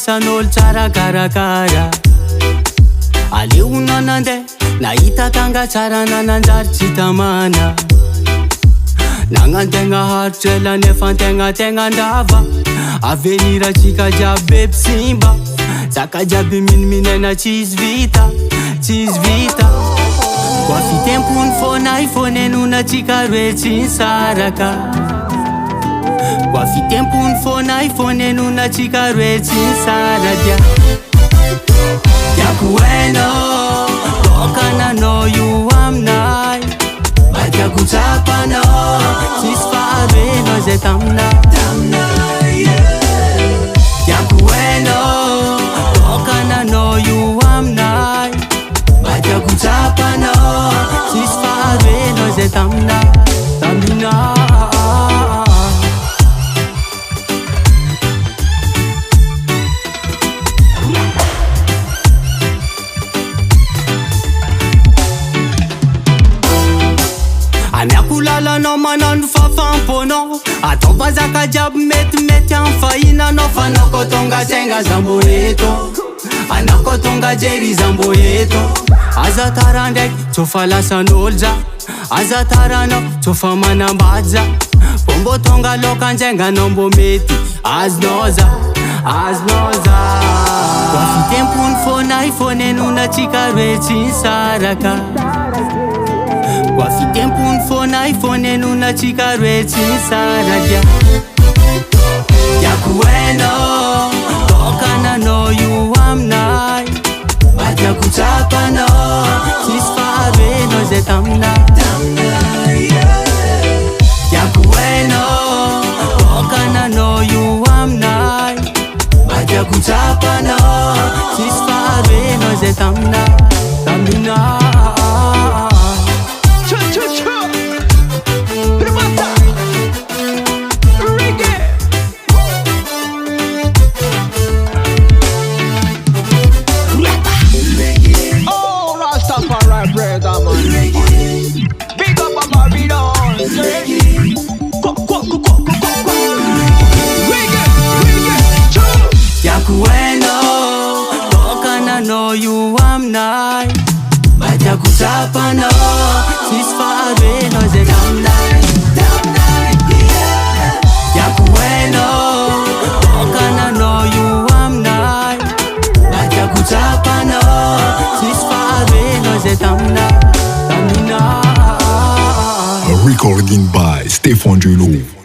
falasan'olo tsara karakara. Aleonao nandeha nahita tanga tsara nananjary tsy tamana. Nagnantegna haritra ela nefa tegna andava. Aveniratsika jiaby be mpisimba. Zaka jiaby miniminaina tsisy vita. Koa fitempony fona ifonenonantsika roe tsy nisaraka. Koa fitempony fona ifonenonantsika roe tsy nisaraka. Tiako hainao, toka nanao io aminay. Mba tiako tsapanao, tsisy faharenao zay taminay. Tiako hainao, toka nanao io aminay. Mba tiako tsapanao, tsisy faharenao zay taminay. Amiako lalanao manano fafamponao. Ataova zaka jiaby metimety amin'ny fahinanao. Fa anao koa tonga tsenga zambo eto. Anao koa tonga jery zambo eto. Aza tara ndraiky tsofa lasan'olo za. Aza taranao tsofa manambady. Mbô tonga loka anjenganao mbô mety azonao za. Koa fitempony fona ifonenonantsika roe tsy nisaraka. Koa fitempony fona ifonenonantsika roe tsy nisaraka. Tiako hainao, toka nanao io aminay. Mba tiako tsapanao, tsisy faharenao zay taminay. Tiako hainao, toka nanao io aminay. Mba tiako tsapanao, tsisy faharenao zay taminay. Big up a Babylon. Tiako hainao, toka nanao io aminay. Mba tiako tsapanao, tsisy faharenao zay taminay. Tiako hainao, toka nanao io aminay. Mba tiako tsapanao, tsisy faharenao zay taminay. A recording by Stefan Julo.